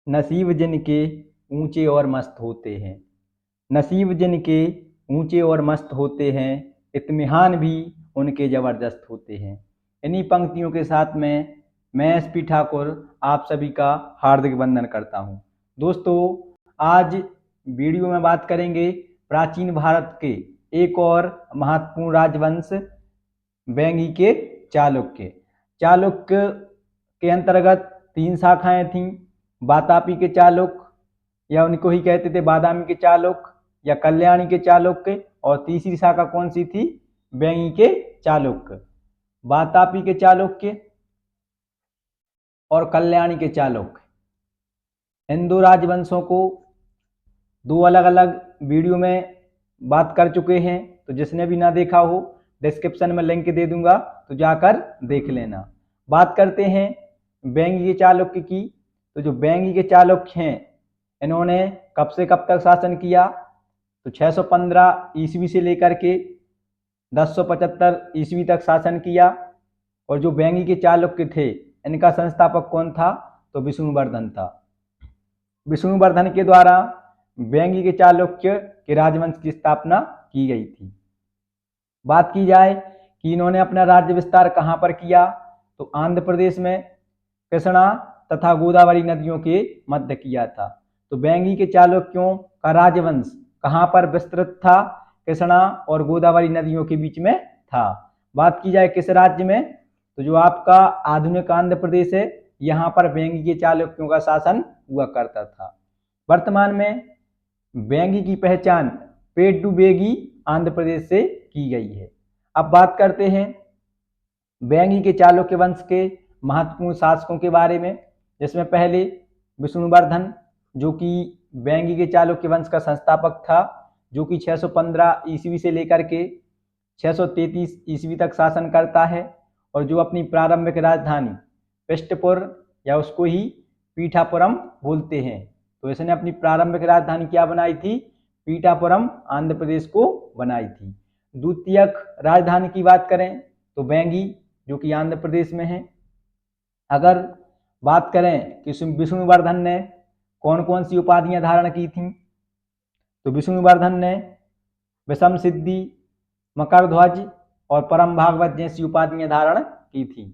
नसीब जिनके ऊंचे और मस्त होते हैं। नसीब जिनके ऊंचे और मस्त होते हैं, इत्मीहान भी उनके ज़बरदस्त होते हैं। इन्हीं पंक्तियों के साथ में मैं एसपी ठाकुर आप सभी का हार्दिक वंदन करता हूं। दोस्तों, आज वीडियो में बात करेंगे प्राचीन भारत के एक और महत्वपूर्ण राजवंश वेंगी के चालुक्य। चालुक्य के अंतर्गत 3 शाखाएं थीं। वातापी के चालुक्य, या उनको ही कहते थे बादामी के चालुक्य या कल्याणी के चालुक्य, और तीसरी शाखा कौन सी थी? वेंगी के चालुक्य। वातापी के चालुक्य और कल्याणी के चालुक्य, इन दो राजवंशों को दो अलग अलग वीडियो में बात कर चुके हैं। तो जिसने भी ना देखा हो, डिस्क्रिप्शन में लिंक दे दूंगा, तो जाकर देख लेना। बात करते हैं वेंगी के चालुक्य की। तो जो वेंगी के चालुक्य हैं, इन्होंने कब से कब तक शासन किया? तो 615 ईस्वी से लेकर के 1075 ईस्वी तक शासन किया। और जो वेंगी के चालुक्य थे, इनका संस्थापक कौन था? तो विष्णुवर्धन था। विष्णुवर्धन के द्वारा वेंगी के चालुक्य के राजवंश की स्थापना की गई थी। बात की जाए कि इन्होंने अपना राज्य विस्तार कहां पर किया, तो आंध्र प्रदेश में कृष्णा तथा गोदावरी नदियों के मध्य किया था। तो वेंगी के चालुक्यों का राजवंश कहां पर विस्तृत था? कृष्णा और गोदावरी नदियों के बीच में था। बात की जाए किस राज्य में, तो जो आपका आधुनिक आंध्र प्रदेश है, यहाँ पर वेंगी के चालुक्यों का शासन हुआ करता था। वर्तमान में वेंगी की पहचान पेड्डुबेगी आंध्र प्रदेश से की गई है। अब बात करते हैं वेंगी के चालुक्य वंश के महत्वपूर्ण शासकों के बारे में, जिसमें पहले विष्णुवर्धन, जो कि वेंगी के चालुक्य वंश का संस्थापक था, जो कि 615 ईस्वी से लेकर के 633 ईस्वी तक शासन करता है। और जो अपनी प्रारंभिक राजधानी पिष्टपुर, या उसको ही पीठापुरम बोलते हैं, तो इसने अपनी प्रारंभिक राजधानी क्या बनाई थी? पीठापुरम आंध्र प्रदेश को बनाई थी। द्वितीयक राजधानी की बात करें तो वेंगी, जो कि आंध्र प्रदेश में है। अगर बात करें कि विष्णुवर्धन ने कौन कौन सी उपाधियां धारण की थी, तो विष्णुवर्धन ने विषम सिद्धि, मकर ध्वज और परम भागवत जैसी उपाधियां धारण की थी।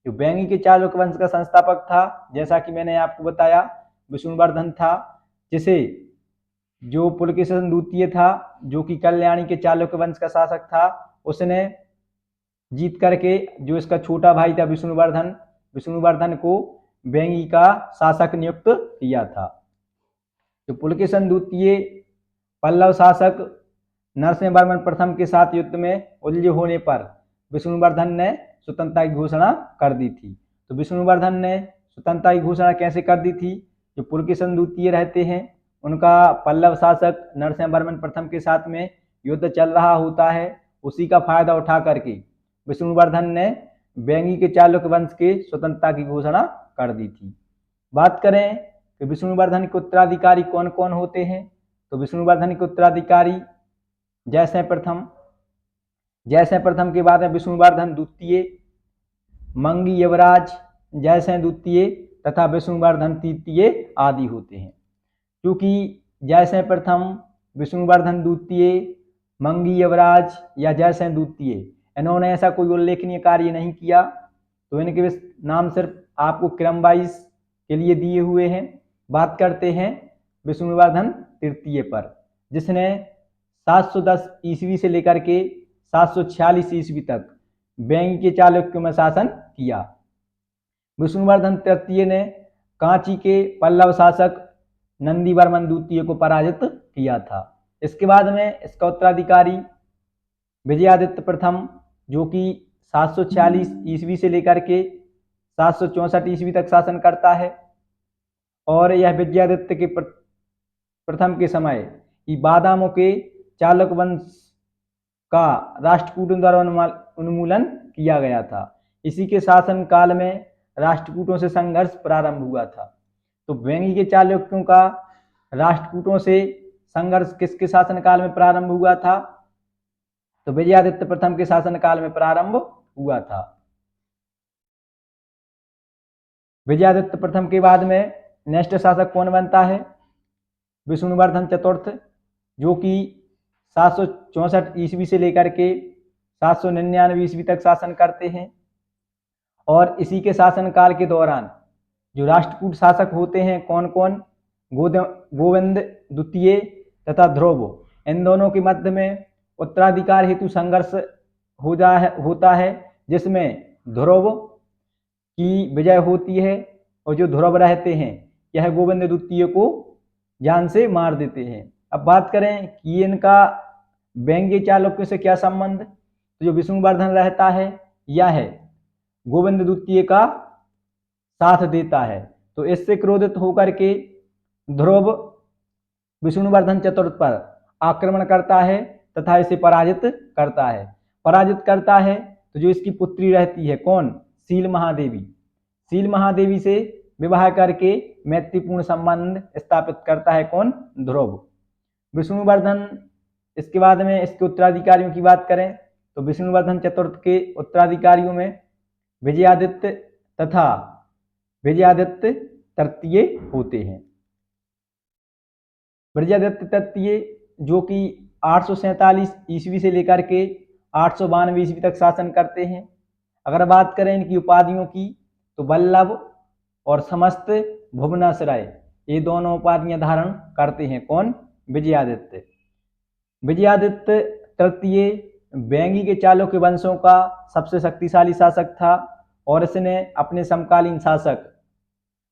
जो वेंगी के चालुक्य वंश का संस्थापक था, जैसा कि मैंने आपको बताया, विष्णुवर्धन था, जिसे जो पुलकेशिन द्वितीय था, जो कि कल्याणी के चालुक्य वंश का शासक था, उसने जीत करके जो इसका छोटा भाई था विष्णुवर्धन को वेंगी का शासक नियुक्त किया था। जो पुलकेशिन द्वितीय पल्लव शासक नरसिंहवर्मन प्रथम के साथ युद्ध में उलझे होने पर विष्णुवर्धन ने स्वतंत्रता की घोषणा कर दी थी। तो विष्णुवर्धन ने स्वतंत्रता की घोषणा कैसे कर दी थी? जो पुलकेशिन द्वितीय रहते हैं, उनका पल्लव शासक नरसिंहवर्मन प्रथम के साथ में युद्ध चल रहा होता है, उसी का फायदा उठा करके विष्णुवर्धन ने वेंगी के चालुक्य वंश के स्वतंत्रता की घोषणा कर दी थी। बात करें कि विष्णुवर्धन के उत्तराधिकारी कौन कौन होते हैं, तो विष्णुवर्धन के उत्तराधिकारी जयसिंह प्रथम के बाद में विष्णुवर्धन द्वितीय, मंगी यवराज, जयसिंह द्वितीय तथा विष्णुवर्धन तृतीय आदि होते हैं। क्योंकि जयसिंह प्रथम, विष्णुवर्धन द्वितीय, मंगी यवराज या जयसिंह द्वितीय, इन्होंने ऐसा कोई उल्लेखनीय कार्य नहीं किया, तो इनके नाम सिर्फ आपको क्रम वाइज के लिए दिए हुए हैं। बात करते हैं विष्णुवर्धन तृतीय पर, जिसने 710 ईस्वी से लेकर के 746 ईस्वी तक वेंगी के चालुक्यों में शासन किया। विष्णुवर्धन तृतीय ने कांची के पल्लव शासक नंदीवर्मन द्वितीय को पराजित किया था। इसके बाद में इसका उत्तराधिकारी विजयादित्य प्रथम, जो कि 746 ईस्वी से लेकर के 764 ईस्वी तक शासन करता है। और यह विजयादित्य के प्रथम के समय बादामों के चालुक्य वंश का राष्ट्रकूटों द्वारा उन्मूलन किया गया था। इसी के शासन काल में राष्ट्रकूटों से संघर्ष प्रारंभ हुआ था। तो वेंगी के चालुक्यों का राष्ट्रकूटों से संघर्ष किसके शासन काल में प्रारंभ हुआ था? तो विजयादित्य प्रथम के शासन काल में प्रारंभ हुआ था। विजयादित्य प्रथम के बाद में नेक्स्ट शासक कौन बनता है? विष्णुवर्धन चतुर्थ, जो कि 764 ईस्वी से लेकर के 799 ईस्वी तक शासन करते हैं। और इसी के शासनकाल के दौरान जो राष्ट्रकूट शासक होते हैं कौन कौन? गोविंद द्वितीय तथा ध्रुव, इन दोनों के मध्य में उत्तराधिकार हेतु संघर्ष होता है, जिसमें ध्रुव की विजय होती है और जो ध्रुव रहते हैं यह गोविंद द्वितीय को जान से मार देते हैं। अब बात करें कि इनका व्यंग्य चालुक्य से क्या संबंध, तो जो विष्णुवर्धन रहता है यह गोविंद द्वितीय का साथ देता है, तो इससे क्रोधित होकर के ध्रुव विष्णुवर्धन चतुर्थ पर आक्रमण करता है तथा इसे पराजित करता है। तो जो इसकी पुत्री रहती है कौन? शील महादेवी। शील महादेवी से विवाह करके मैत्रीपूर्ण संबंध स्थापित करता है कौन? ध्रुव। विष्णुवर्धन, इसके बाद में इसके उत्तराधिकारियों की बात करें तो विष्णुवर्धन चतुर्थ के उत्तराधिकारियों में विजयादित्य तथा विजयादित्य तृतीय होते हैं। विजयादित्य तृतीय जो कि 847 ईस्वी से लेकर के 892 ईस्वी तक शासन करते हैं। अगर बात करें इनकी उपाधियों की तो वल्लभ और समस्त भुवनाश्रय, ये दोनों उपाधियां धारण करते हैं कौन? विजयादित्य। विजयादित्य तृतीय वेंगी के चालुक्य वंशों का सबसे शक्तिशाली शासक था और इसने अपने समकालीन शासक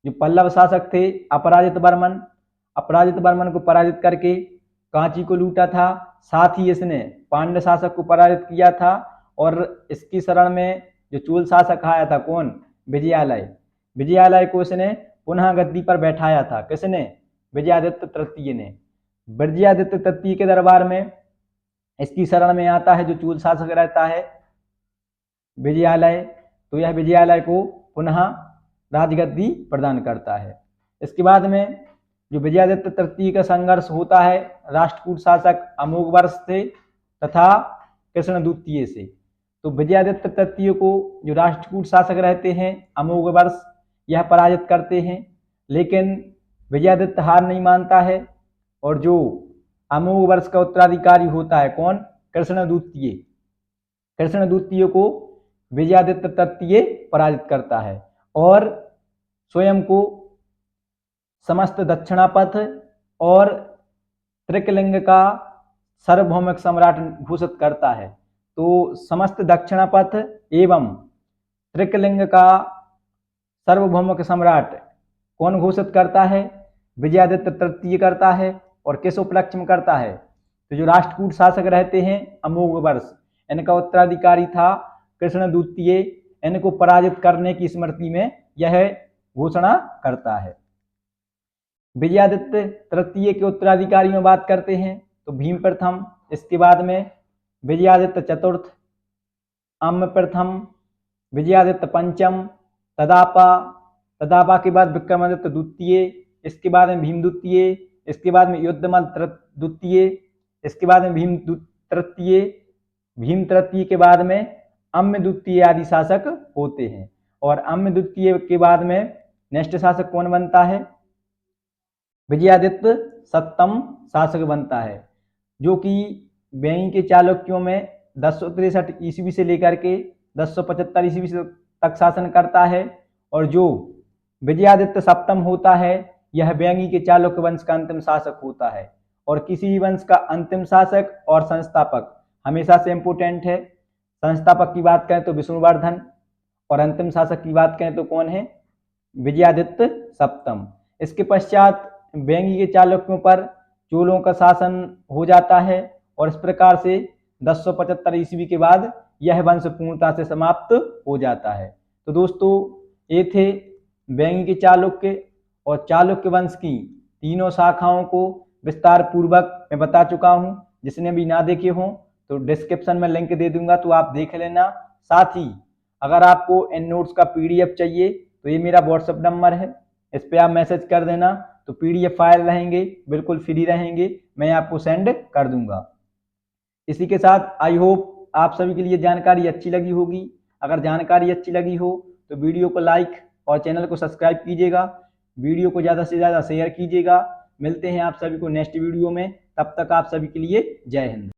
जो पल्लव शासक थे अपराजित वर्मन को पराजित करके कांची को लूटा था। साथ ही इसने पांड्य शासक को पराजित किया था और इसकी शरण में जो चूल शासक आया था कौन? विजयालय को इसने पुनः गद्दी पर बैठाया था। किसने? विजयादित्य तृतीय ने। विजयादित्य तृतीय के दरबार में इसकी शरण में आता है जो चूल शासक रहता है विजयालय, तो यह विजयालय को पुनः राजगद्दी प्रदान करता है। इसके बाद में जो विजयादित्य तृतीय का संघर्ष होता है राष्ट्रकूट शासक अमोघवर्ष से तथा कृष्ण द्वितीय से। तो विजयादित्य तृतीय को जो राष्ट्रकूट शासक रहते हैं अमोघवर्ष यह पराजित करते हैं, लेकिन विजयादित्य हार नहीं मानता है और जो अमोघवर्ष का उत्तराधिकारी होता है कौन? कृष्ण द्वितीय को विजयादित्य तृतीय पराजित करता है और स्वयं को समस्त दक्षिणापथ और त्रिकलिंग का सार्वभौमिक सम्राट घोषित करता है। तो समस्त दक्षिणापथ एवं त्रिकलिंग का सार्वभौमिक सम्राट कौन घोषित करता है? विजयादित्य तृतीय करता है। और किस उपलक्ष्य में करता है? तो जो राष्ट्रकूट शासक रहते हैं अमोघवर्ष, इनका उत्तराधिकारी था कृष्ण द्वितीय, इनको पराजित करने की स्मृति में यह घोषणा करता है। विजयादित्य तृतीय के उत्तराधिकारी में बात करते हैं तो भीम प्रथम, इसके बाद में विजयादित्य चतुर्थ, अम्ब प्रथम, विजयादित्य पंचम, तदापा के बाद विक्रमादित्य द्वितीय, इसके बाद में भीम द्वितीय, इसके बाद में युद्धमल द्वितीय, इसके बाद में भीम तृतीय के बाद में अम्ब द्वितीय आदि शासक होते हैं। और अम्ब द्वितीय के बाद में नेक्स्ट शासक कौन बनता है? विजयादित्य सप्तम शासक बनता है, जो कि वेंगी के चालुक्यों में 1063 ईस्वी से लेकर के 1075 ईस्वी तक शासन करता है। और जो विजयादित्य सप्तम होता है यह वेंगी के चालुक्य वंश का अंतिम शासक होता है। और किसी भी वंश का अंतिम शासक और संस्थापक हमेशा से इम्पोर्टेंट है। संस्थापक की बात करें तो विष्णुवर्धन और अंतिम शासक की बात करें तो कौन है? विजयादित्य सप्तम। इसके पश्चात वेंगी के चालुक्यों पर चोलों का शासन हो जाता है और इस प्रकार से 1075 ईस्वी के बाद यह वंश पूर्णता से समाप्त हो जाता है। तो दोस्तों ये थे वेंगी के चालुक्य और चालुक्य वंश की तीनों शाखाओं को विस्तार पूर्वक मैं बता चुका हूं। जिसने भी ना देखे हों तो डिस्क्रिप्शन में लिंक दे दूंगा, तो आप देख लेना। साथ ही अगर आपको इन नोट्स का PDF चाहिए तो ये मेरा व्हाट्सएप नंबर है, इस पर आप मैसेज कर देना, तो PDF फाइल रहेंगे, बिल्कुल फ्री रहेंगे, मैं आपको सेंड कर दूंगा। इसी के साथ आई होप आप सभी के लिए जानकारी अच्छी लगी होगी। अगर जानकारी अच्छी लगी हो तो वीडियो को लाइक और चैनल को सब्सक्राइब कीजिएगा। वीडियो को ज़्यादा से ज़्यादा शेयर कीजिएगा। मिलते हैं आप सभी को नेक्स्ट वीडियो में, तब तक आप सभी के लिए जय हिंद।